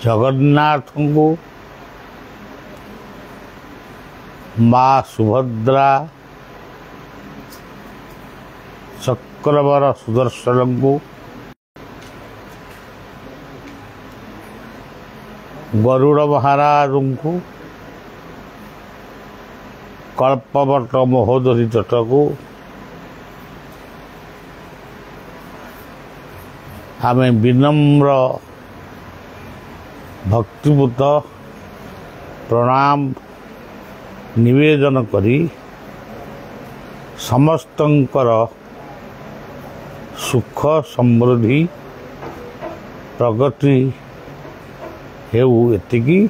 जगन्नाथ को माँ सुभद्रा चक्रवर सुदर्शन को गरुड़ महाराज को कल्पवट महोदरी तट को आमे विनम्र भक्तिपूत प्रणाम निवेदन करी समस्तंकर सुख समृद्धि प्रगति हेउ एतिकी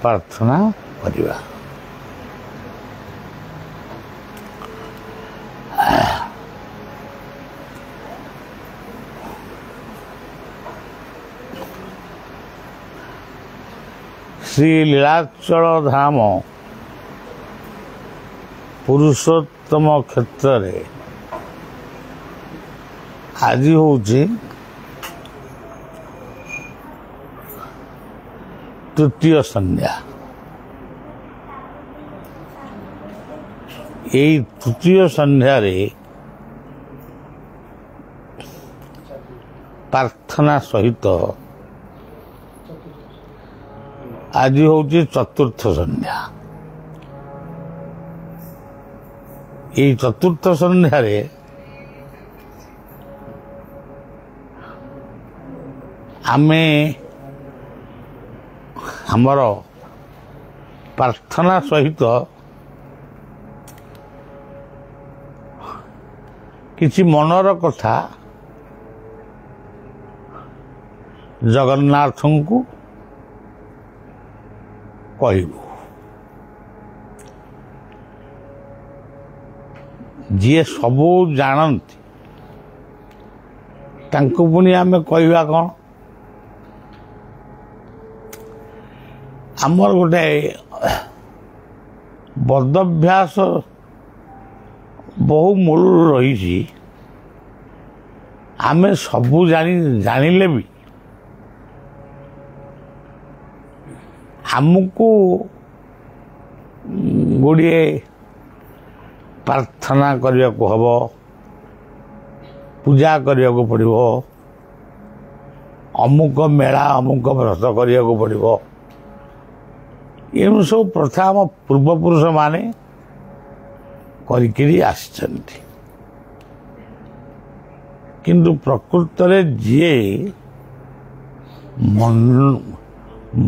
प्रार्थना करिबा। श्री लीलाचल धाम पुरुषोत्तम क्षेत्र रे आज होची तृतीय संध्या। यही तृतीय संध्या रे प्रार्थना सहित आज होची चतुर्थ संध्या। यही चतुर्थ संध्या रे आमे हमर प्रार्थना सहित किछि मनर कथा जगन्नाथ को कहबू। जी सबू जानती तांको पुणी आमे कहवा कौन आमर गोटे बदभ्यास बहु मूल रही आमे सबू जानिले भी हमको गुड़िए प्रार्थना करने को हब पूजा करने को पड़ो अमुक मेला अमुक व्रत करने को पड़ो ये सब प्रथा आम पूर्वपुरुष माने करी आसचंती। किंतु प्रकृत में जी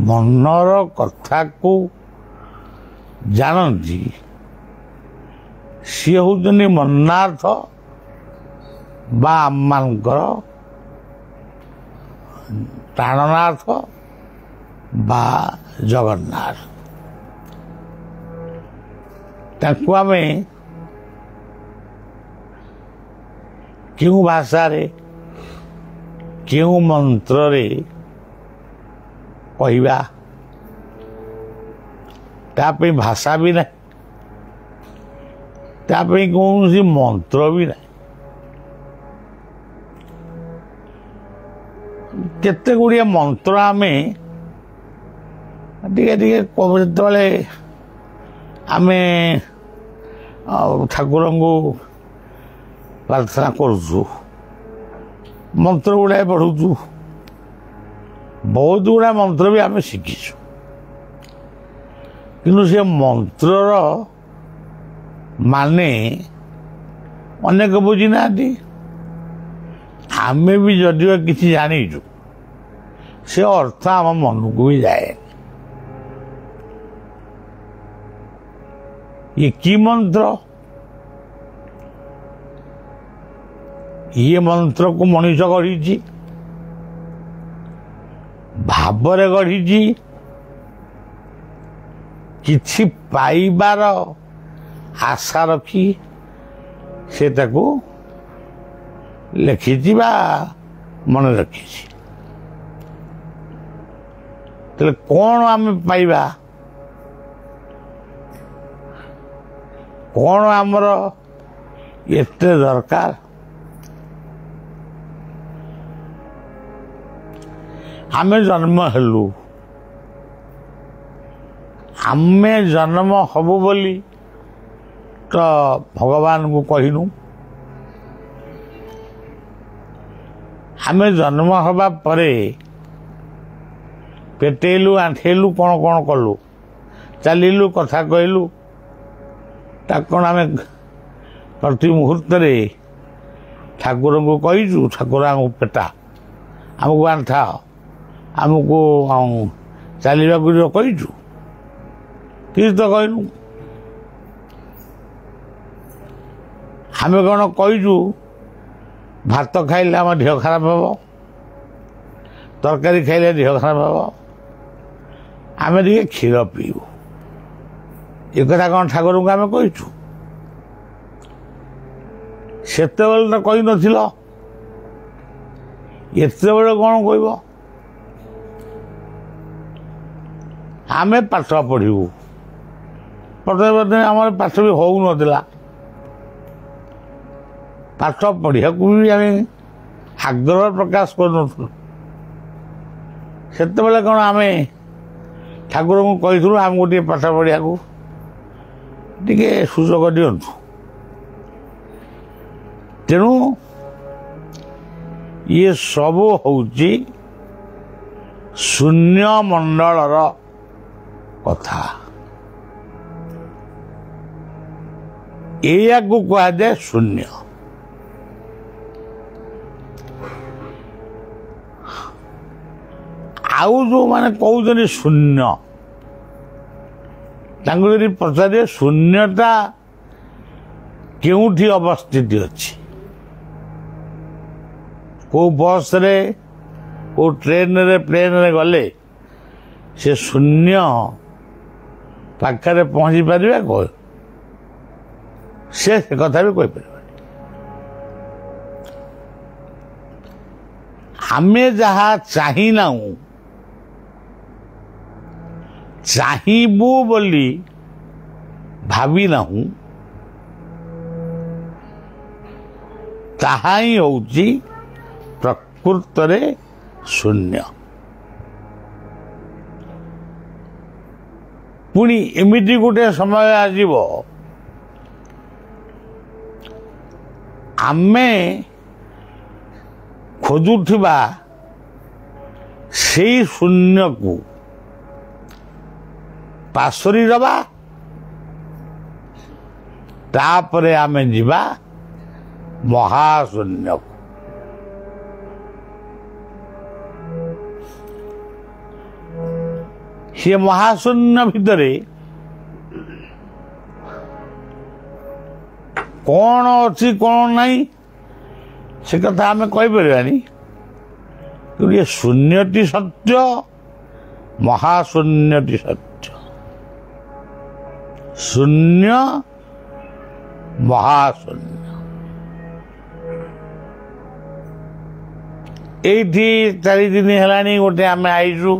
मनर कथा को जानती सी हूँ मन्नाथ बा आममानकर प्राणनाथ बा जगन्नाथ। ताकू आमे क्यों भाषा रे क्यों मंत्र रे कहवा तापे भाषा भी नहीं तापे कौन सी मंत्र भी नहीं। केते गुड़िया मंत्र आमे टिके जो आमे ठाकुर को प्रार्थना करुचु मंत्र गुड़ाए पढ़ुचु बहुत गुड़ा मंत्र भी आमे शिखीचु किंतु से मंत्रर माने अनेक बुझी ना आमे भी जदिव किसी जानीचु से अर्थ आम मन को भी जाए। ये की मंत्र ये मंत्र को मनुष्य गढ़ी भावरे गढ़ी किछि पाइबार आशा रखी से ताको लिखी मन रखी तो कौन आम पाइबा कौन आमर एते दरकार आमे जन्म हेलु आमे जन्म हबु बोली तो भगवान को कहिनु आमे जन्म हबा परे पेटेलु आंठेलु कौन कौन कलु चलिलु कथा कहलु कौन आम प्रति मुहूर्त ठाकुर को कहीचु ठाकुर आमको पेटा आमको आंठा आमको चलवा कहीचु कि तो कहलु आम कौन कहीचु भात खाइले आम देह खराब हम तरकारी खाइले देह खराब हम आम टे क्षीर पीबू ये कथा कौन ठाकुर को आम कहीचु सेते तो कही नथिल एते बेले कौन कहब आमे पाठ पढ़ू प्रथम प्रथम आम पाठ भी हो नाला पाठ पढ़ा भी आम आग्रह प्रकाश करूँ सेते बेले कौन आम ठाकुर को कही आम गोटे पाठ पढ़ा टे सुजोग दिंतु तेणु ये सब हूँ शून्य मंडल कथा या कह जाए शून्य आउ जो माने कहते शून्य यदि पचारे शून्यता केउठी अवस्थित अच्छी को बस रे को ट्रेन रे प्लेन रे गले से शून्य पाखे पहुंची पारे कह से कथा भी कही पार आमे जहा चाहिना चाहिबू बोली भावी ना ताहा ही होउची प्रकृत रे शून्य पुणी एमिति गोटे समय आजीव आमे खोजुथिबा सेई शून्य को पासरी दबा तापरे आमे जीवा महाशून्य को सी महाशून्य भितरे कौन अच्छी कौन नहीं से कथा आम कहीपरानी कि ये शून्यटी सत्य महाशून्यटी सत्य शून्य महाशून्य एठी 4 दिन है गोटे आम आईचु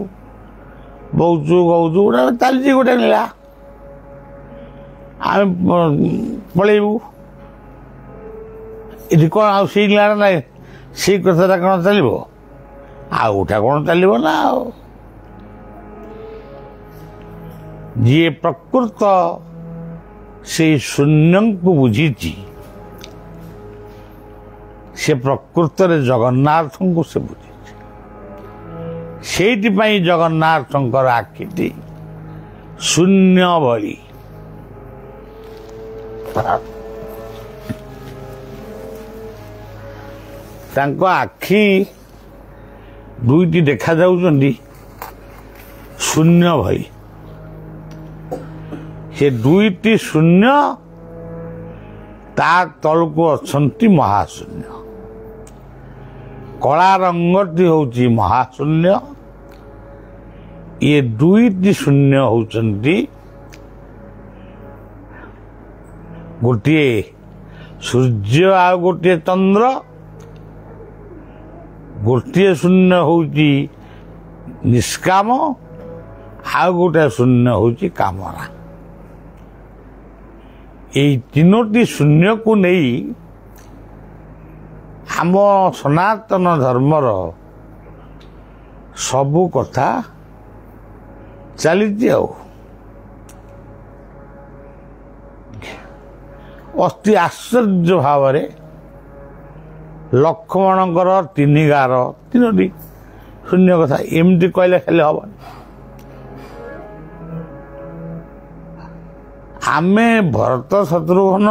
बहुचु कहचु गोटे चलती गोटे नीला आम पलैबू ये कौन आई नीला ना से कथा कौन चलो आउटा कौन चलो ना जी प्रकृत से शून्य को बुझी से प्रकृत रे जगन्नाथ को से बुझी से जगन्नाथ आखिटी शून्य भली आखि दुईटी देखा जाउछंदी शून्य भई से दुईटी शून्य ता तलको अच्छंती महाशून्य कला रंगटी होउची महाशून्य ये दुईटी शून्य होउचंती गोटे सूर्य आ गोटे चंद्र गोटे शून्य होउची निष्काम आ गोटे शून्य होउची कामना ये तीनोटी शून्य को नहीं आम सनातन धर्मर ସବୁ କଥା ଚାଲିଛି ଆଉ ଅତି ଆଶ୍ଚର୍ଯ୍ୟ ଭାବରେ ଲକ୍ଷ୍ମଣଙ୍କର ତିନି ଗାର ତିନୋଟି ଶୂନ୍ୟ କଥା ଏମିତି କହିଲେ ଖାଲି ହବନି। ଆମେ ଭରତ ଶତ୍ରୁଘ୍ନ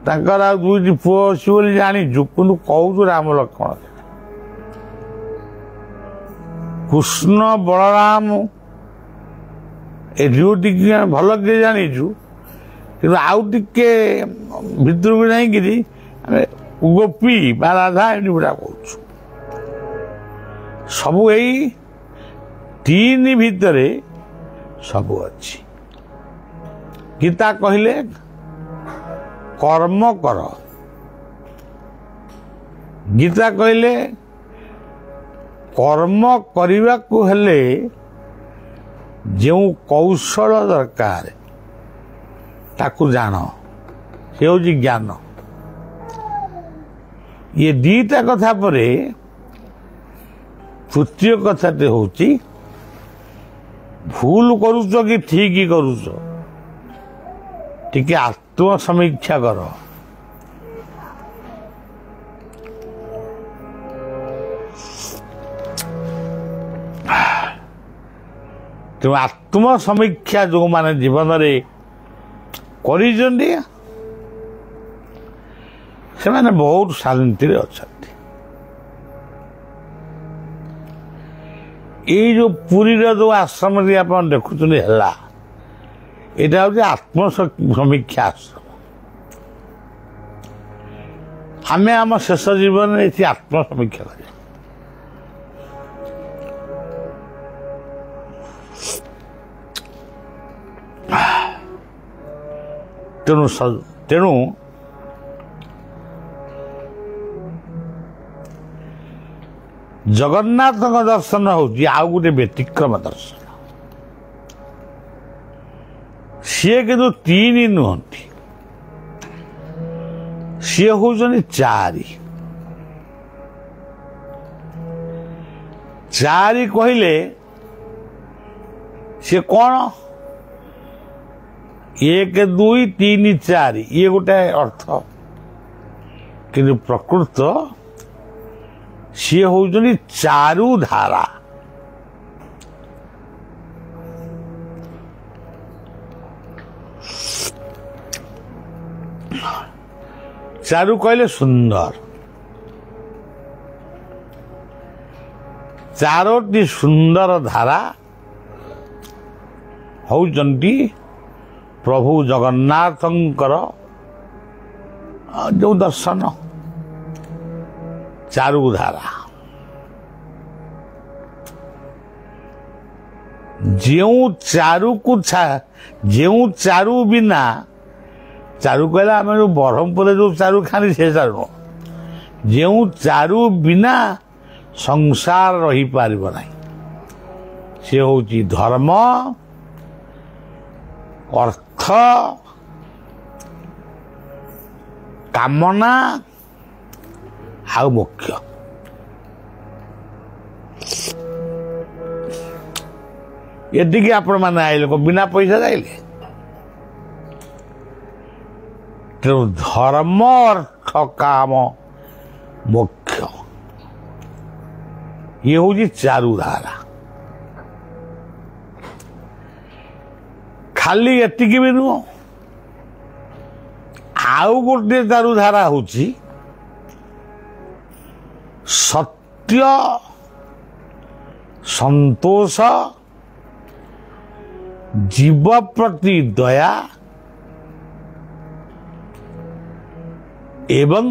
ତାଙ୍କର ଆଉ ଦୁଇଟି ପୁଅ ଅଛି ବୋଲି ଜାଣିଛୁ, କିନ୍ତୁ କହୁଛୁ ରାମ ଲକ୍ଷ୍ମଣ। କୃଷ୍ଣ ବଳରାମ ଏ ଦୁଇଟିକି ଭଲ କିଏ ଜାଣିଛୁ, କିନ୍ତୁ ଆଉ ଟିକେ ଭିତରକୁ ଯାଇକିରି ଆମେ ଗୋପୀ ବା ରାଧା ଏମିତି ଗୁଡ଼ା କହୁଛୁ। ସବୁ ଏଇ ତିନି ଭିତରେ ସବୁ ଅଛି। ଗୀତା କହିଲେ କର୍ମ କର, ଗୀତା କହିଲେ କର୍ମ କରିବାକୁ ହେଲେ ଯେଉଁ କୌଶଳ ଦରକାର ତାକୁ ଜାଣ, ସେ ହେଉଛି ଜ୍ଞାନ। ଇଏ ଦିଟା କଥା ପରେ ତୃତୀୟ କଥାଟି ହେଉଛି ଭୁଲ କରୁଛ କି ଠିକ କରୁଛ ଟିକେ ଆତ୍ମସମୀକ୍ଷା କର। ତେଣୁ ଆତ୍ମସମୀକ୍ଷା ଯେଉଁମାନେ ଜୀବନରେ କରିଛନ୍ତି ସେମାନେ ବହୁତ ଶାନ୍ତିରେ ଅଛନ୍ତି। ଏଇ ଯେଉଁ ପୁରୀର ଯେଉଁ ଆଶ୍ରମଟି ଆପଣ ଦେଖୁଛନ୍ତି ହେଲା, ଏଇଟା ହେଉଛି ଆତ୍ମସମୀକ୍ଷା ଆଶ୍ରମ। ଆମେ ଆମ ଶେଷ ଜୀବନରେ ଏଠି ଆତ୍ମସମୀକ୍ଷା କରିବା। ତେଣୁ ଜଗନ୍ନାଥଙ୍କ ଦର୍ଶନ ହେଉଛି ଆଉ ଗୋଟେ ବ୍ୟତିକ୍ରମ ଦର୍ଶନ। ସିଏ କିନ୍ତୁ ତିନି ନୁହନ୍ତି, ସିଏ ହଉଛନ୍ତି ଚାରି। ଚାରି କହିଲେ ସିଏ କ'ଣ? 1 2 3 4 ଇଏ ଗୋଟେ ଅର୍ଥ, କିନ୍ତୁ ପ୍ରକୃତ ସିଏ ହଉଛନ୍ତି ଚାରୁ ଧାରା। ଚାରୁ କହିଲେ ସୁନ୍ଦର, ଚାରୋଟି ସୁନ୍ଦର ଧାରା ହଉଛନ୍ତି ପ୍ରଭୁ ଜଗନ୍ନାଥଙ୍କର ଯେଉଁ ଦର୍ଶନ, ଚାରୁ ଧାରା। ଯେଉଁ ଚାରୁ ବିନା, ଚାରୁ କହିଲେ ଆମେ ଯେଉଁ ବ୍ରହ୍ମପୁରରେ ଯେଉଁ ଚାରୁ ଖାଆନ୍ତି ସେ ଚାରୁ ନୁହଁ, ଯେଉଁ ଚାରୁ ବିନା ସଂସାର ରହିପାରିବ ନାହିଁ, ସେ ହେଉଛି ଧର୍ମ, ଅର୍ଥ, କାମନା ଆଉ ମୋକ୍ଷ। ଏତିକି ଆପଣମାନେ ଆଇଲେ ବିନା ପଇସା ଯାଇଲେ। ତେଣୁ ଧର୍ମ, ଅର୍ଥ, କାମ, ମୋକ୍ଷ ଇଏ ହେଉଛି ଚାରୁଧାରା। ଖାଲି ଏତିକି ବି ନୁହଁ, ଆଉ ଗୋଟିଏ ଚାରୁଧାରା ହେଉଛି ସତ୍ୟ, ସନ୍ତୋଷ, ଜୀବ ପ୍ରତି ଦୟା ଏବଂ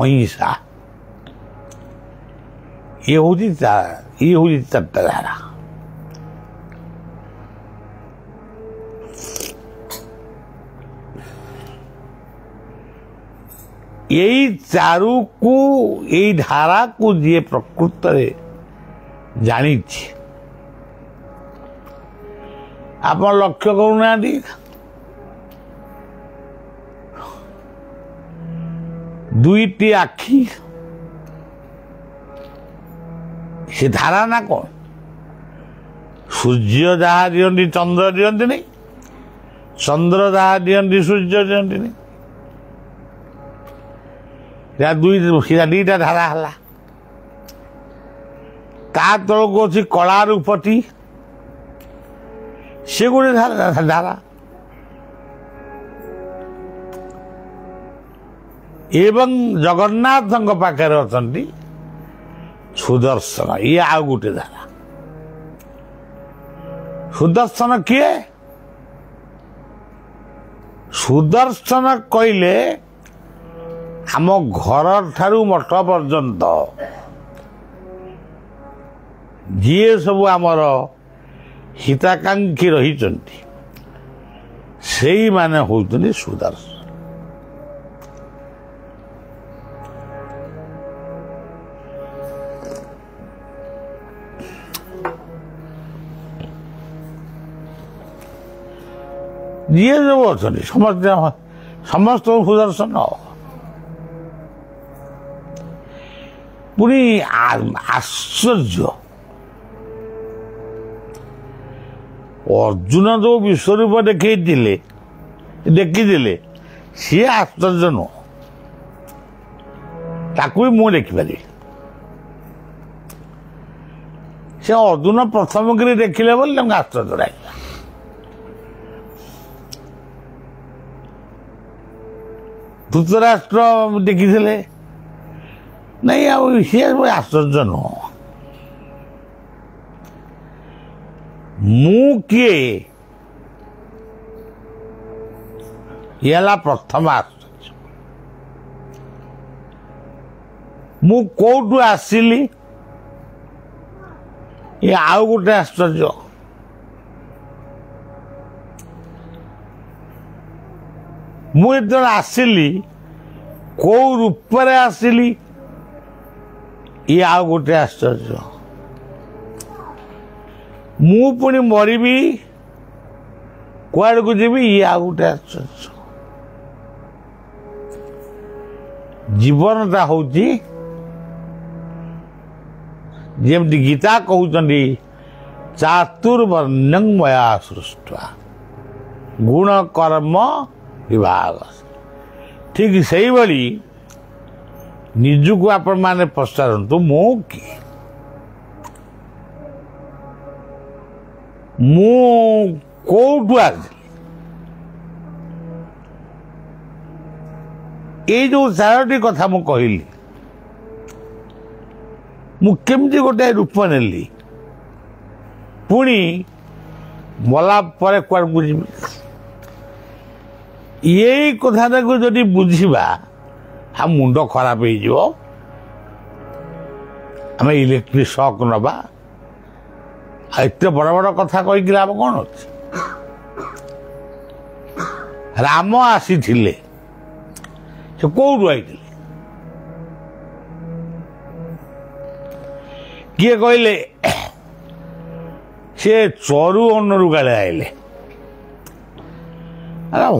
ଅହିଂସା। ଇଏ ହେଉଛି ଚାରିଟା ଧାରା। ଏଇ ଚାରୁକୁ, ଏଇ ଧାରାକୁ ଯିଏ ପ୍ରକୃତରେ ଜାଣିଛି, ଆପଣ ଲକ୍ଷ୍ୟ କରୁନାହାନ୍ତି, ଦୁଇଟି ଆଖି, ସେ ଧାରା ନା କ'ଣ? ସୂର୍ଯ୍ୟ ଯାହା ଦିଅନ୍ତି ଚନ୍ଦ୍ର ଦିଅନ୍ତିନି, ଚନ୍ଦ୍ର ଯାହା ଦିଅନ୍ତି ସୂର୍ଯ୍ୟ ଦିଅନ୍ତିନି। ଦୁଇଟା ଧାରା ହେଲା। ତା ତଳକୁ ଅଛି କଳା ରୂପଟି, ସେ ଗୋଟେ ଧାରା। ଏବଂ ଜଗନ୍ନାଥଙ୍କ ପାଖରେ ଅଛନ୍ତି ସୁଦର୍ଶନ, ଇଏ ଆଉ ଗୋଟେ ଧାରା। ସୁଦର୍ଶନ କିଏ? ସୁଦର୍ଶନ କହିଲେ ଆମ ଘର ଠାରୁ ମଠ ପର୍ଯ୍ୟନ୍ତ ଯିଏ ସବୁ ଆମର ହିତାକାଂକ୍ଷୀ ରହିଛନ୍ତି ସେଇମାନେ ହେଉଛନ୍ତି ସୁଦର୍ଶନ। ଯିଏ ସବୁ ଅଛନ୍ତି ସମସ୍ତଙ୍କୁ ସୁଦର୍ଶନ। ପୁଣି ଆଶ୍ଚର୍ଯ୍ୟ, ଅର୍ଜୁନ ଯୋଉ ବିଶ୍ୱରୂପ ଦେଖିଥିଲେ ସିଏ ଆଶ୍ଚର୍ଯ୍ୟ ନୁହଁ, ତାକୁ ବି ମୁଁ ଦେଖିପାରିବି। ସେ ଅର୍ଜୁନ ପ୍ରଥମ କରି ଦେଖିଲେ ବୋଲି ତାଙ୍କୁ ଆଶ୍ଚର୍ଯ୍ୟ ଲାଗିଲା। ଧୃତରାଷ୍ଟ୍ର ଦେଖିଥିଲେ, ନାଇଁ ଆଉ ସିଏ ଆଶ୍ଚର୍ଯ୍ୟ ନୁହଁ। ମୁଁ କିଏ ଇଏ ହେଲା ପ୍ରଥମ ଆଶ୍ଚର୍ଯ୍ୟ। ମୁଁ କୋଉଠୁ ଆସିଲି ଇଏ ଆଉ ଗୋଟେ ଆଶ୍ଚର୍ଯ୍ୟ। ମୁଁ ଯେତେବେଳେ ଆସିଲି କୋଉ ରୂପରେ ଆସିଲି ଇଏ ଆଉ ଗୋଟେ ଆଶ୍ଚର୍ଯ୍ୟ। ମୁଁ ପୁଣି ମରିବି, କୁଆଡ଼କୁ ଯିବି, ଇଏ ଆଉ ଗୋଟେ ଆଶ୍ଚର୍ଯ୍ୟ। ଜୀବନଟା ହଉଛି ଯେମିତି ଗୀତା କହୁଛନ୍ତି ଚାତୁର୍ବର୍ଣ୍ଣ୍ୟଂ ମୟା ସୃଷ୍ଟ୍ୱା ଗୁଣ କର୍ମ ବିଭାଗ। ଠିକ୍ ସେଇଭଳି ନିଜକୁ ଆପଣମାନେ ପଚାରନ୍ତୁ, ମୁଁ କିଏ? ମୁଁ କୋଉଠୁ ଆସିଲି? ଏଇ ଯୋଉ 4ଟି କଥା ମୁଁ କହିଲି, ମୁଁ କେମିତି ଗୋଟେ ରୂପ ନେଲି, ପୁଣି ମଲା ପରେ କୁଆଡ଼କୁ ଯିବି? ଏଇ କଥାଟାକୁ ଯଦି ବୁଝିବା ଆମ ମୁଣ୍ଡ ଖରାପ ହେଇଯିବ। ଆମେ ଇଲେକ୍ଟ୍ରିକ୍ ସକ୍ ନେବା। ଆଉ ଏତେ ବଡ଼ ବଡ଼ କଥା କହିକି ଲାଭ କ'ଣ ଅଛି? ରାମ ଆସିଥିଲେ, ସେ କୋଉଠୁ ଆଇଥିଲେ? କିଏ କହିଲେ ସେ ଚରୁ ଅନରୁ କାଳେ ଆଇଲେ।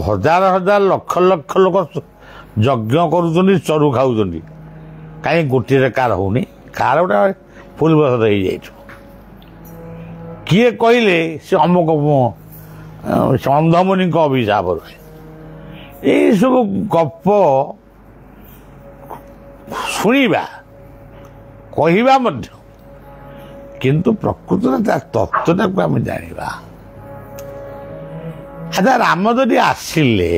ହଜାର ହଜାର ଲକ୍ଷ ଲକ୍ଷ ଲୋକ ଯଜ୍ଞ କରୁଛନ୍ତି, ଚରୁ ଖାଉଛନ୍ତି, କାହିଁ ଗୋଟିଏ କାର ହଉନି? କାର ଗୋଟେ ଫୁଲ ବସତ ହେଇଯାଇଥିବ। କିଏ କହିଲେ ସେ ଅମୁକ ଅନ୍ଧମୁନିଙ୍କ ଅଭିଶାପରୁ। ଏଇସବୁ ଗପ ଶୁଣିବା, କହିବା ମଧ୍ୟ, କିନ୍ତୁ ପ୍ରକୃତରେ ତା ତତ୍ତ୍ୱଟାକୁ ଆମେ ଜାଣିବା। ଆଚ୍ଛା, ରାମ ଯଦି ଆସିଲେ,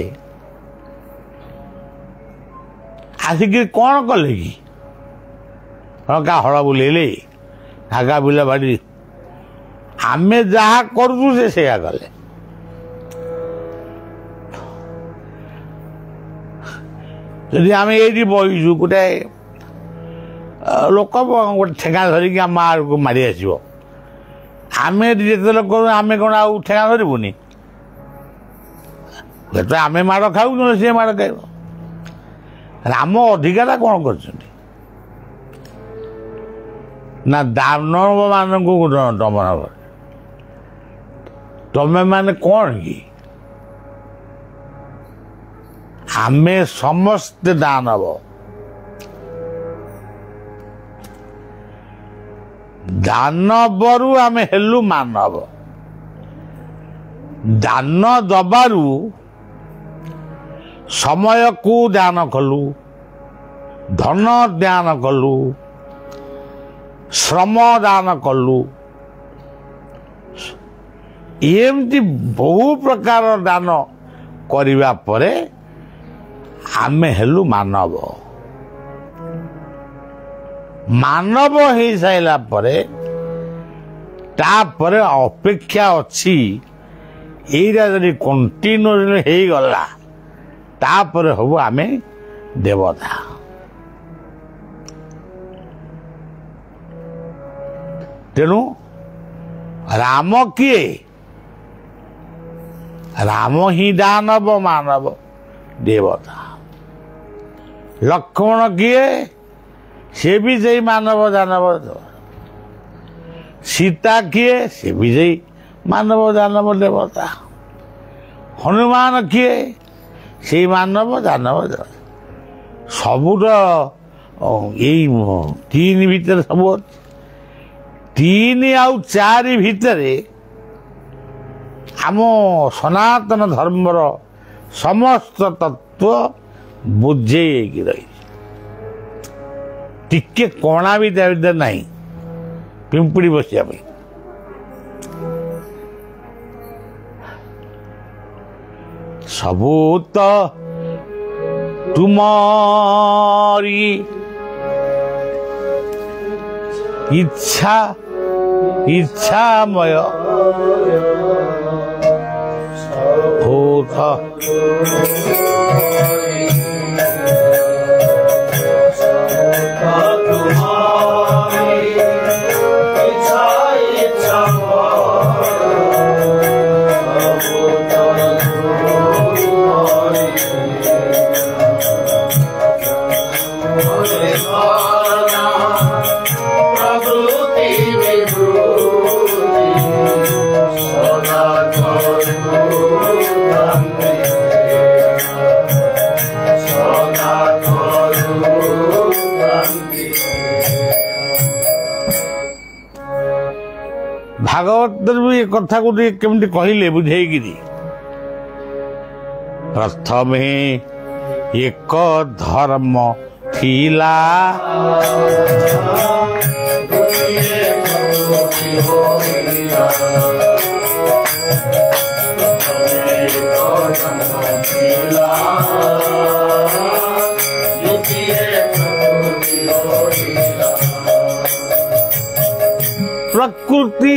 ଆସିକି କ'ଣ କଲେ କି? କା ହଳ ବୁଲେଇଲେ, ଘାଗା ବିଲ ବାଡ଼ି, ଆମେ ଯାହା କରୁଛୁ ସେ ସେଇଆ କଲେ। ଯଦି ଆମେ ଏଇଠି ବହିଛୁ, ଗୋଟେ ଲୋକ ଗୋଟେ ଠେଙ୍ଗା ଧରିକି ଆମ ଆଡ଼କୁ ମାରି ଆସିବ, ଆମେ ଏଠି ଯେତେ ଲୋକ ଆମେ କ'ଣ ଆଉ ଠେଙ୍ଗା ଧରିବୁନି? ଯେତେ ଆମେ ମାଡ଼ ଖାଉଛୁ, ସିଏ ମାଡ଼ ଖାଇବ। ରାମ ଅଧିକାଟା କ'ଣ କରିଛନ୍ତି ନା ଦାନବ ମାନଙ୍କୁ ଦମନ କରେ। ତମେ ମାନେ କ'ଣ କି? ଆମେ ସମସ୍ତେ ଦାନବ। ଦାନବରୁ ଆମେ ହେଲୁ ମାନବ। ଦାନ ଦବାରୁ ସମୟକୁ ଦାନ କଲୁ, ଧନ ଦାନ କଲୁ, ଶ୍ରମ ଦାନ କଲୁ, ଏମିତି ବହୁ ପ୍ରକାର ଦାନ କରିବା ପରେ ଆମେ ହେଲୁ ମାନବ। ମାନବ ହେଇସାରିଲା ପରେ ତାପରେ ଅପେକ୍ଷା ଅଛି, ଏଇଟା ଯଦି କଣ୍ଟିନ୍ୟୁଅସଲି ହେଇଗଲା ତାପରେ ହବୁ ଆମେ ଦେବତା। ତେଣୁ ରାମ କିଏ? ରାମ ହିଁ ଦାନବ ମାନବ ଦେବତା। ଲକ୍ଷ୍ମଣ କିଏ? ସେ ବି ସେଇ ମାନବ ଦାନବ। ସୀତା କିଏ? ସେ ବି ସେଇ ମାନବ ଦାନବ ଦେବତା। ହନୁମାନ କିଏ? ସେଇ ମାନବ ଦାନବ ଦେବତା। ସବୁର ଏଇ ତିନି ଭିତରେ ସବୁ ଅଛି। ତିନି ଆଉ ଚାରି ଭିତରେ ଆମ ସନାତନ ଧର୍ମର ସମସ୍ତ ତତ୍ଵ ବୁଝେଇକି ରହିଛି। ଟିକେ କଣା ବି ତା ଭିତରେ ନାହିଁ ପିମ୍ପୁଡ଼ି ବସିବା ପାଇଁ। ସବୁ ତ ତୁମରି ଇଚ୍ଛା ଇଚ୍ଛାମୟ ଭୂତ ଭାଗବତରେ ବି ଏ କଥାକୁ ଟିକେ କେମିତି କହିଲେ ବୁଝେଇକିରି। ପ୍ରଥମେ ଏକ ଧର୍ମ ଥିଲା, ପ୍ରକୃତି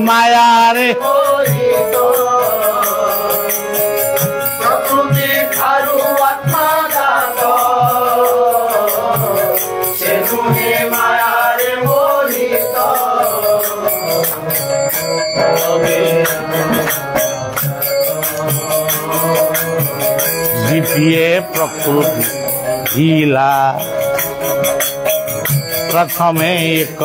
ମାୟାରେ ଦ୍ୱିତୀୟ ପ୍ରକୃତି ଥିଲା, ପ୍ରଥମେ ଏକ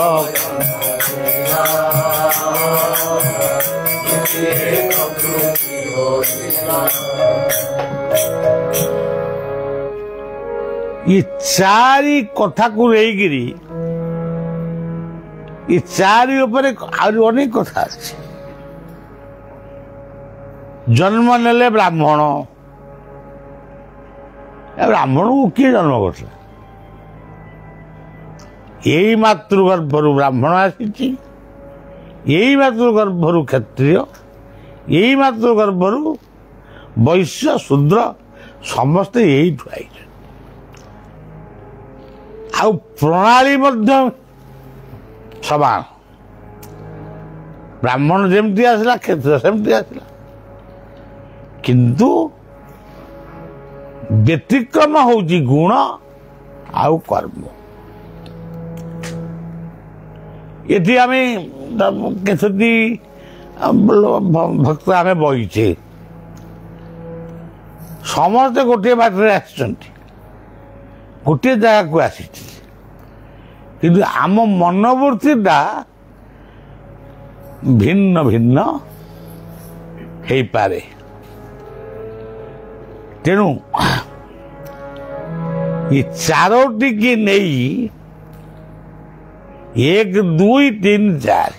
ଏ ଚାରି କଥାକୁ ନେଇକିରି ଏ ଚାରି ଉପରେ ଆହୁରି ଅନେକ କଥା ଅଛି। ଜନ୍ମ ନେଲେ ବ୍ରାହ୍ମଣ। ବ୍ରାହ୍ମଣକୁ କିଏ ଜନ୍ମ କରିଥିଲା? ଏଇ ମାତୃଗର୍ଭରୁ ବ୍ରାହ୍ମଣ ଆସିଛି, ଏଇ ମାତୃଗର୍ଭରୁ କ୍ଷତ୍ରିୟ, ଏଇ ମାତୃଗର୍ଭରୁ ବୈଶ୍ୟ ଶୂଦ୍ର ସମସ୍ତେ ଏଇଠୁ ଆଇଛନ୍ତି। ଆଉ ପ୍ରଣାଳୀ ମଧ୍ୟ ସମାନ। ବ୍ରାହ୍ମଣ ଯେମିତି ଆସିଲା କ୍ଷତ୍ରିୟ ସେମିତି ଆସିଲା, କିନ୍ତୁ ବ୍ୟତିକ୍ରମ ହଉଛି ଗୁଣ ଆଉ କର୍ମ। ଏଠି ଆମେ କେତୋଟି ଭକ୍ତ ଆମେ ବହିଛେ, ସମସ୍ତେ ଗୋଟିଏ ବାଟରେ ଆସିଛନ୍ତି, ଗୋଟିଏ ଜାଗାକୁ ଆସିଛି, କିନ୍ତୁ ଆମ ମନୋବୃତ୍ତିଟା ଭିନ୍ନ ଭିନ୍ନ ହେଇପାରେ। ତେଣୁ ये चारोटी की नहीं 1 2 3 4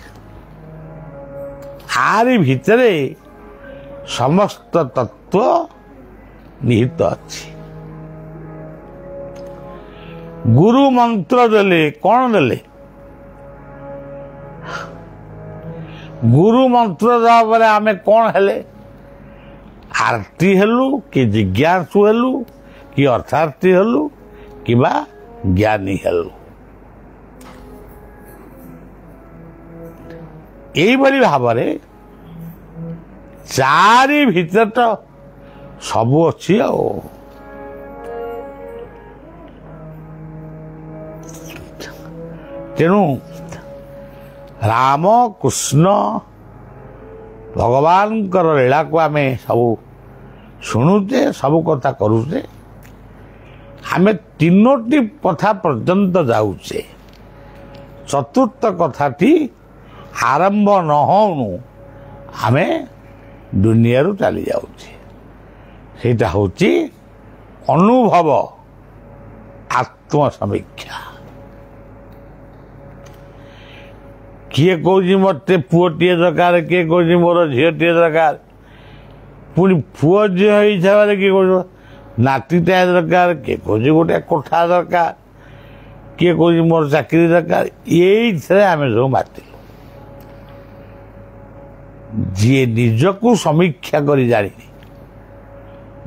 आरी भितरे समस्त तत्व निहित अच्छी। गुरु मंत्र देले कौन देले गुरु मंत्र देवा आमे कौन हेले आरती हेलु कि जिज्ञासु हेलु कि अर्थार्थी हेलु कि ज्ञानी हेलु। यही भाव चारि भीतर तो सबू अच्छी तेणु राम कृष्ण भगवान लीला को आमे सब शुणुचे सब कथा करुचे आमे 3टी कथा पर्यंत जाऊचे चतुर्थ कथाटी आरंभ न होनु आमे दुनिया रु चली जाऊचे सेटा होची अनुभव आत्म समीक्षा। किए कौची मत पुओटे दरकार किए कौची मोर झीटे दरकार पुणी पुओ झील हिसाब से किए कौच नातीटा दरकार किए कौची गोटे कोठा दरकार किए कौची मोर चाकरी दरकार यही आम सब मातिलु जी निजको समीक्षा कर जानी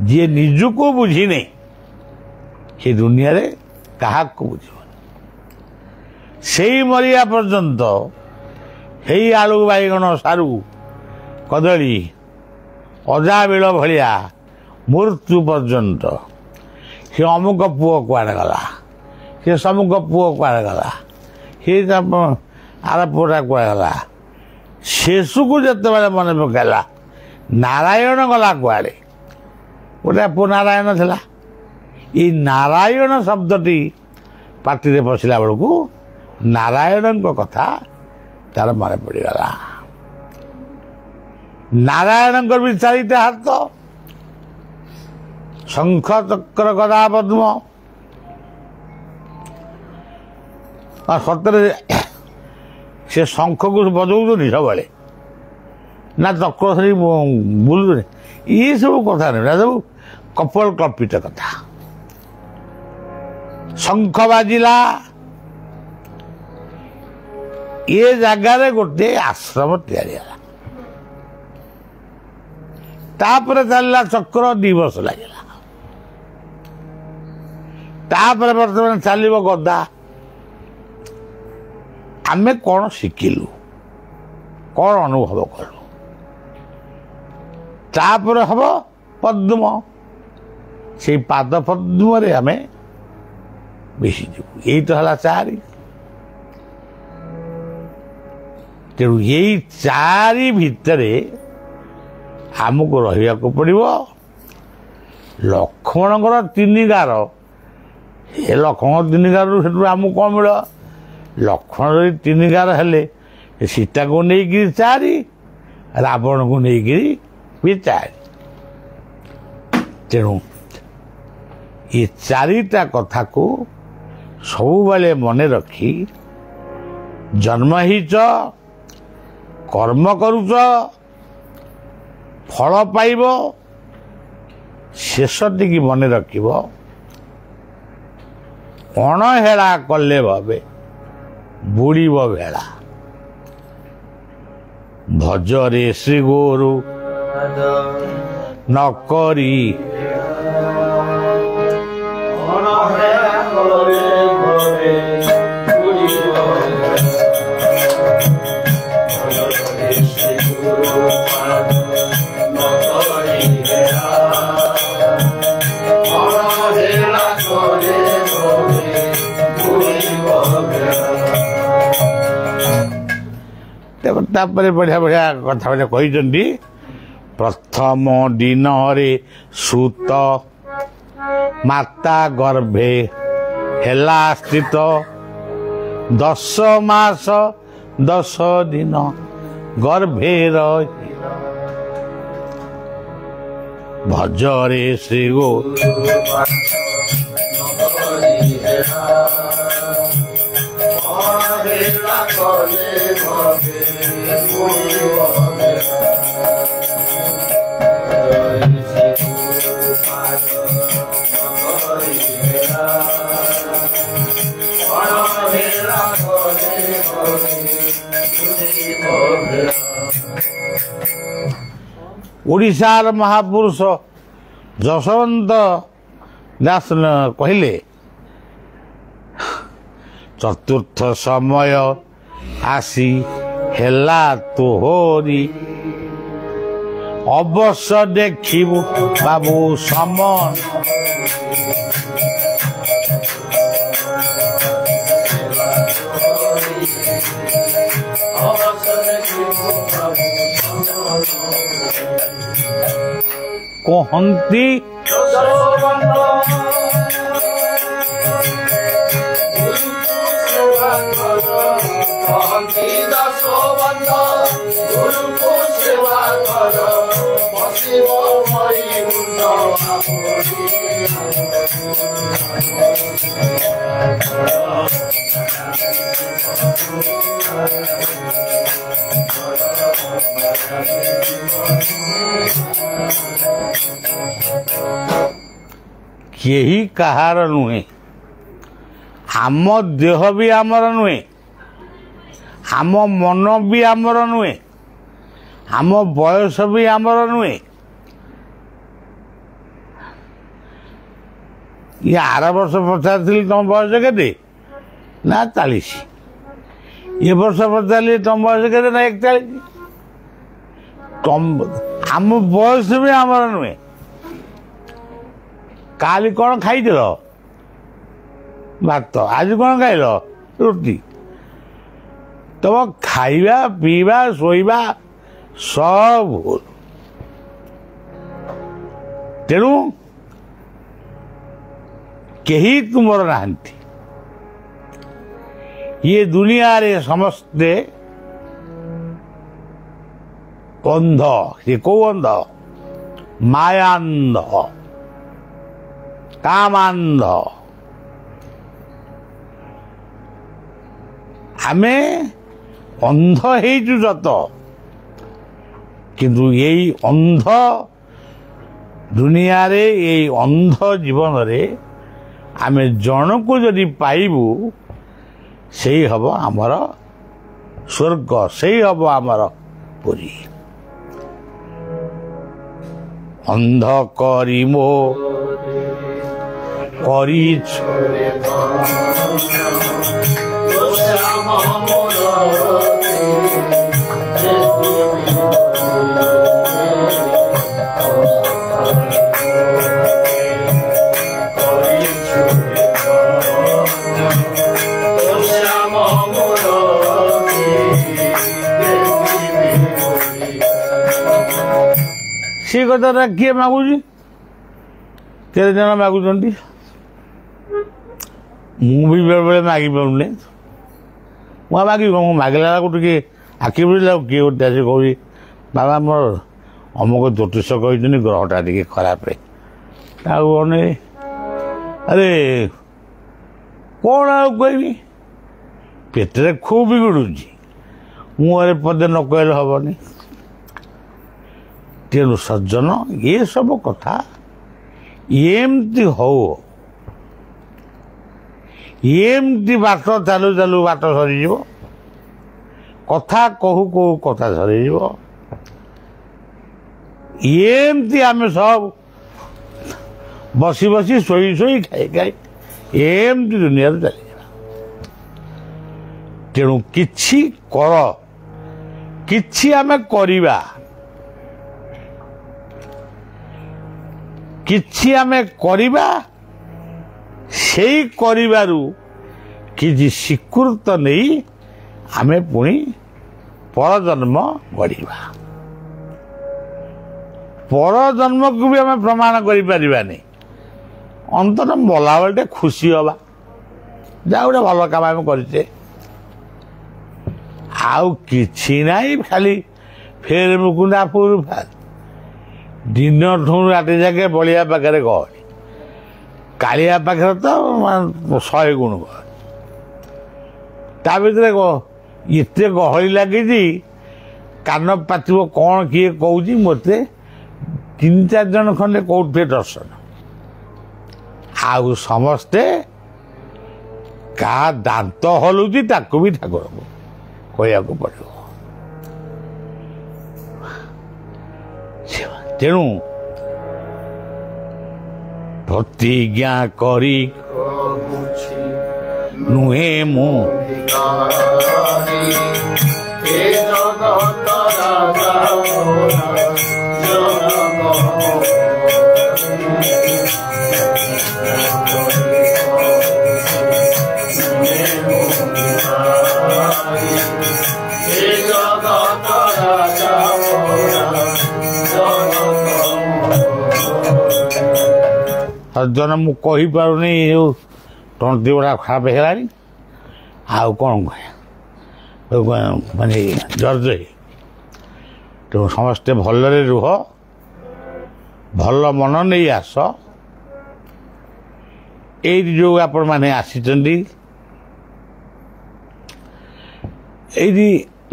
जी निजको बुझी नहीं ये दुनिया रे कहा को बुझ से मरिया पर्यंत हे आलू बैगण सारू कदली अजा बेल भलिया मृत्यु पर्यंत से अमुक पुओ कुआड़े गला से समुक पुओ कुआड़े गला से आर पुआ कुआड़े गला शेष को जिते मन पकड़ा नारायण गला कुआड़े गोटे पु नारायण थिला ये नारायण शब्दटी पार्टी पशिला बेलू नारायण कथा तार मन पड़गला नारायण भी 4टा हाथ शंख चक्र गदा पद्म सतरे से शंख को बजाऊँ सब ना चक्र धरी बुलू ये सब कथा नहीं सब कपल कल्पित कथा। शंख बाजिला ये जगार गोटे आश्रम तैयारी तापर चलला चक्र 2 वर्ष लगे तापर बर्तमान चलो गदा आमे कौन शिखिलु कौन अनुभव कलु तापर हम पद्म से पाद पद्म रे आमे मिशिजु यही तो है 4 तेणु यही 4 भितरे आमको रहा पड़ो लक्ष्मण 3 गार ये लक्ष्मण 3 गार आमको कौन मिल लक्ष्मण 3 गार हेले सीता को लेकिन 4 रावण को लेकिन भी 4 तेणु ये 4टा कथा को सब बेले मन रखी जन्म हिच कर्म करुच फल पाइब शेष टी मन रख अणहेला कले भावे बुड़ब भेला भजरे श्री गुरु नकरी बढ़िया बढ़िया कथा कहते प्रथम दिन रे सूत माता गर्भे हेला स्थित 10 मास 10 दिन गर्भे रही भजरे श्री गुरु ओडिशार महापुरुष जशवंत दास कहले चतुर्थ समय आसी हेला तोहरी अवश्य देखिबु बाबू समन कहती केही कहार नुहे आम देह भी आमर नुहे आम मन भी आमर नुहे आम बयस भी आमर नुहे ये 8 वर्ष पचारि तुम बयस के ना 40 ये वर्ष पचारि तुम बयस के ना 41 तुम आम बयस भी आमर नुहे काली कौन खाई भात आज कौन खाइल रुटी तुम खाइबा पीवा शोइबा सब भूल तेणु केही तुमर नाहंती ये दुनिया रे समस्ते अंध ये को अंध मायांध कामांध आमे अंध हेचु जत किंतु यही अंध दुनिया रे यही अंध जीवन रे आमे जन को जदि पाइबू सेही हब आमर स्वर्ग सेही हब आमर पुरी अंध करी मो करी से कथा किए मागुची केते जन मागुचंती मु भी बेले बेले मागी पाऊनी मुझे मागी मागिला टे आखि बुझा किए गोटे आस कह बाबा मोर अमुक ज्योतिष कही ग्रहटा टे खराब अने अरे कौन आ कहबी पेटे खूब बिगड़ुची मुहरे पदे न कहले हेनी तेणु सज्जन ये सब कथा एमती हो एमती बाट चालू चालू बाट सरी कथा कहू कहू कथा सरी एमती आमे सब बसी बसी सोई सोई खाई खाई एमती दुनिया चली तेणु किछि कर किछि आमे करिबा किछि आमे करिबा सेई करिबारु किछि स्वीकृत नहीं आमे पुणी परजन्म गढ़िबा परजन्म को भी आमे प्रमाण करि परिबानी अंतर मला बेटे खुशी हवा जा गोटे भल काम आम करे आउ किछि नाही खाली फेर मुकुंदा फुर दिन ठू राति जाके बलिया पाखे गहली କାଳିଆ ପାଖରେ ତ 100 ଗୁଣ ତା ଭିତରେ ଏତେ ଗହଳି ଲାଗିଛି କାନ ପାତିବ କ'ଣ କିଏ କହୁଛି ମୋତେ 3-4 ଜଣ ଖଣ୍ଡେ କୋଉଠି ଦର୍ଶନ ଆଉ ସମସ୍ତେ କାହା ଦାନ୍ତ ହଲୁଛି ତାକୁ ବି ଠାକୁରଙ୍କୁ କହିବାକୁ ପଡ଼ିବ। ତେଣୁ ପ୍ରତିଜ୍ଞା କରି ନୁହେଁ ମୁଁ ସଜ୍ଜନ ମୁଁ କହିପାରୁନି ଯେଉଁ ତଣ୍ଟି ଗୁଡ଼ା ଖରାପ ହେଇଗଲାଣି ଆଉ କ'ଣ କହିବା ମାନେ ଜର୍ଜ ତେଣୁ ସମସ୍ତେ ଭଲରେ ରୁହ ଭଲ ମନ ନେଇ ଆସ। ଏଇଠି ଯେଉଁ ଆପଣମାନେ ଆସିଛନ୍ତି ଏଇଠି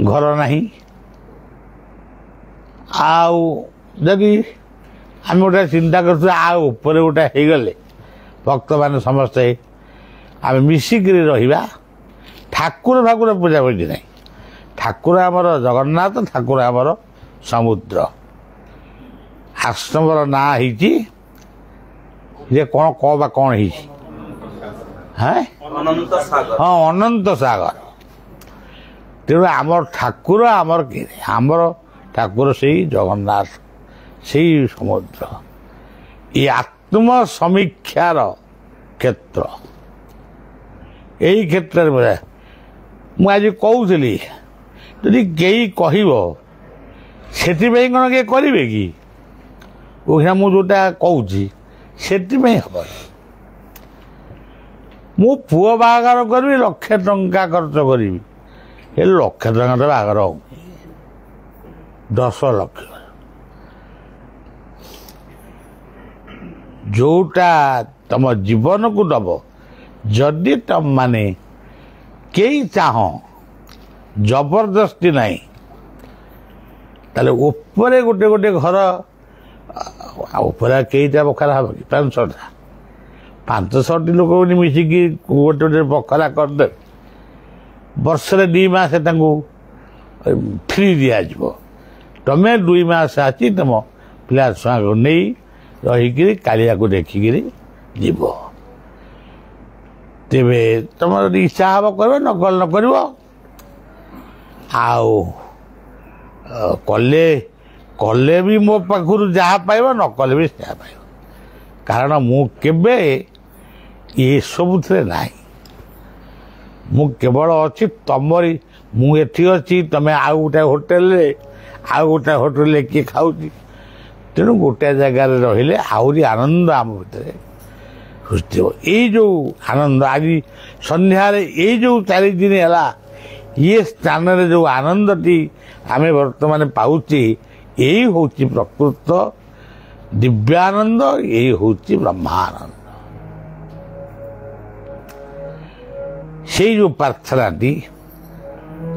ଘର ନାହିଁ ଆଉ ଯଦି ଆମେ ଗୋଟେ ଚିନ୍ତା କରୁଛୁ ଆଉ ଉପରେ ଗୋଟେ ହେଇଗଲେ ଭକ୍ତମାନେ ସମସ୍ତେ ଆମେ ମିଶିକିରି ରହିବା। ଠାକୁର ଫାକୁର ପୂଜାପୂଜି ନାହିଁ ଠାକୁର ଆମର ଜଗନ୍ନାଥ ଠାକୁର ଆମର ସମୁଦ୍ର। ଆଶ୍ରମର ନାଁ ହେଇଛି ଯେ କ'ଣ ବା କ'ଣ ହେଇଛି ହଁ ଅନନ୍ତ ସାଗର। ତେଣୁ ଆମର ଠାକୁର ଆମର କିଏ ଆମର ଠାକୁର ସେଇ ଜଗନ୍ନାଥ ସେଇ ସମୁଦ୍ର। ଏ ଆତ୍ମ ସମୀକ୍ଷାର କ୍ଷେତ୍ର ଏଇ କ୍ଷେତ୍ରରେ ମୁଁ ଆଜି କହୁଥିଲି ଯଦି କେହି କହିବ ସେଥିପାଇଁ କ'ଣ କିଏ କରିବେ କି ମୁଁ ଯେଉଁଟା କହୁଛି ସେଥିପାଇଁ ହେବ। ମୁଁ ପୁଅ ବାହାଘର କରିବି 1,00,000 ଟଙ୍କା ଖର୍ଚ୍ଚ କରିବି ଏ 1,00,000 ଟଙ୍କାରେ ବାହାଘର ହଉନି 10 ଲକ୍ଷ ଯୋଉଟା ତମ ଜୀବନକୁ ଦବ ଯଦି ତମମାନେ କେହି ଚାହଁ ଜବରଦସ୍ତି ନାହିଁ ତାହେଲେ ଉପରେ ଗୋଟେ ଘର ଉପରେ କେଇଟା ବଖରା ହବ କି 500ଟା 500ଟି ଲୋକ ମିଶିକି ଗୋଟେ ବଖରା କରିଦେବେ ବର୍ଷରେ 2 ମାସ ତାଙ୍କୁ ଫ୍ରି ଦିଆଯିବ। ତମେ 2 ମାସ ଆସି ତମ ପିଲା ଛୁଆଙ୍କୁ ନେଇ ରହିକିରି କାଳିଆକୁ ଦେଖିକିରି ଯିବ। ତେବେ ତମର ଇଚ୍ଛା ହବ କରିବ ନକଲେ ନ କରିବ ଆଉ କଲେ ବି ମୋ ପାଖରୁ ଯାହା ପାଇବ ନ କଲେ ବି ସେହା ପାଇବ। କାରଣ ମୁଁ କେବେ ଏସବୁଥିରେ ନାହିଁ ମୁଁ କେବଳ ଅଛି ତମରି ମୁଁ ଏଠି ଅଛି ତମେ ଆଉ ଗୋଟେ ହୋଟେଲରେ କିଏ ଖାଉଛି ତେଣୁ ଗୋଟେ ଜାଗାରେ ରହିଲେ ଆହୁରି ଆନନ୍ଦ ଆମ ଭିତରେ ସୃଷ୍ଟି ହେବ। ଏଇ ଯେଉଁ ଆନନ୍ଦ ଆଜି ସନ୍ଧ୍ୟାରେ ଏଇ ଯେଉଁ 4 ଦିନ ହେଲା ଇଏ ସ୍ଥାନରେ ଯେଉଁ ଆନନ୍ଦଟି ଆମେ ବର୍ତ୍ତମାନ ପାଉଛେ ଏଇ ହେଉଛି ପ୍ରକୃତ ଦିବ୍ୟାନନ୍ଦ ଏଇ ହେଉଛି ବ୍ରହ୍ମାନନ୍ଦ। ସେଇ ଯେଉଁ ପ୍ରାର୍ଥନାଟି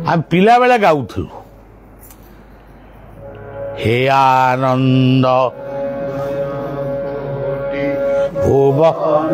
ଆମେ ପିଲାବେଳେ ଗାଉଥିଲୁ हे आनंद भुवन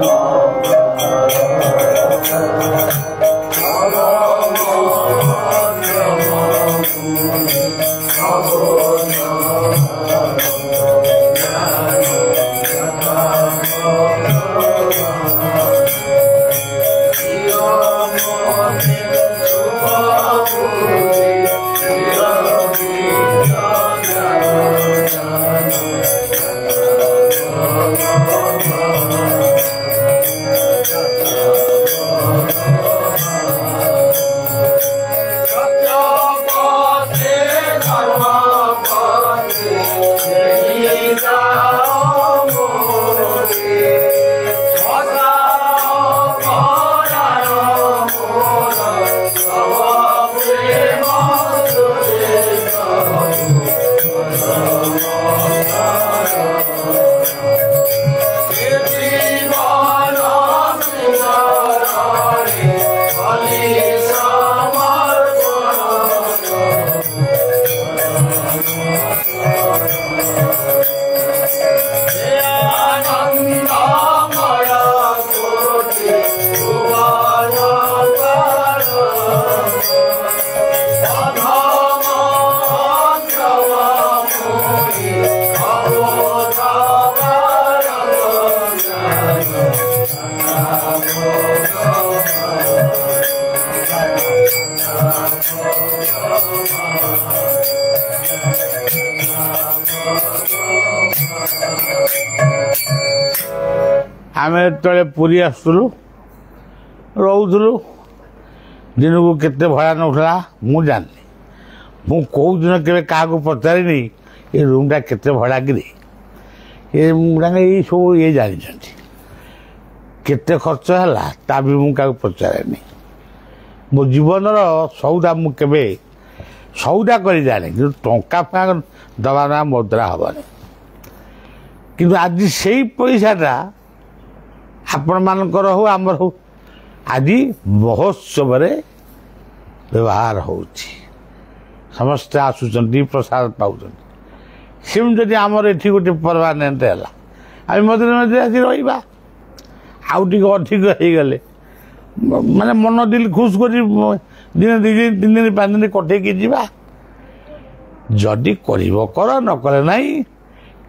ଆମେ ଯେତେବେଳେ ପୁରୀ ଆସୁଥିଲୁ ରହୁଥିଲୁ ଦିନକୁ କେତେ ଭଡ଼ା ନେଉଥିଲା ମୁଁ ଜାଣିନି। ମୁଁ କେଉଁ ଦିନ କେବେ କାହାକୁ ପଚାରିନି ଏ ରୁମ୍ଟା କେତେ ଭଡ଼ା କିରି। ତାଙ୍କ ଏଇସବୁ ଇଏ ଜାଣିଛନ୍ତି। କେତେ ଖର୍ଚ୍ଚ ହେଲା ତା ବି ମୁଁ କାହାକୁ ପଚାରେନି। ମୋ ଜୀବନର ସଉଦା ମୁଁ କେବେ ସଉଦା କରି ଜାଣେ, କିନ୍ତୁ ଟଙ୍କା ଫଙ୍କା ଦେବା ନା ମୁଦ୍ରା ହେବନି। କିନ୍ତୁ ଆଜି ସେଇ ପଇସାଟା ଆପଣମାନଙ୍କର ହଉ ଆମର ହଉ ଆଜି ମହୋତ୍ସବରେ ବ୍ୟବହାର ହେଉଛି। ସମସ୍ତେ ଆସୁଛନ୍ତି, ପ୍ରସାଦ ପାଉଛନ୍ତି। ସେମିତି ଯଦି ଆମର ଏଠି ଗୋଟେ ପରମାନେଣ୍ଟ ହେଲା, ଆମେ ମଝିରେ ମଝିରେ ଆସି ରହିବା। ଆଉ ଟିକେ ଅଧିକ ହେଇଗଲେ ମାନେ ମନ ଦିଲ ଖୁସ କରି ଦିନେ 2 ଦିନ 3 ଦିନ 5 ଦିନ କଟେଇକି ଯିବା। ଯଦି କରିବ କର, ନ କଲେ ନାହିଁ।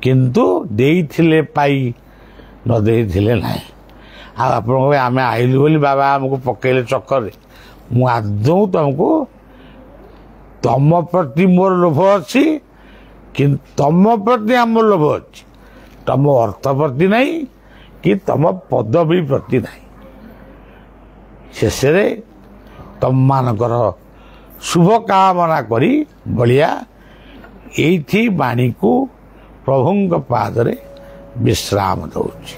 କିନ୍ତୁ ଦେଇଥିଲେ ପାଇ, ନ ଦେଇଥିଲେ ନାହିଁ। ଆଉ ଆପଣ କହିବେ ଆମେ ଆଇଲୁ ବୋଲି ବାବା ଆମକୁ ପକେଇଲେ ଚକରେ। ମୁଁ ଆଦୌ ତୁମକୁ ତମ ପ୍ରତି ମୋର ଲୋଭ ଅଛି, କିନ୍ତୁ ତମ ପ୍ରତି ଆମର ଲୋଭ ଅଛି। ତମ ଅର୍ଥ ପ୍ରତି ନାହିଁ କି ତମ ପଦବୀ ପ୍ରତି ନାହିଁ। ଶେଷରେ ତମମାନଙ୍କର ଶୁଭ କାମନା କରି ବଳିଆ ଏଇଠି ବାଣୀକୁ ପ୍ରଭୁଙ୍କ ପାଦରେ ବିଶ୍ରାମ ଦେଉଛି।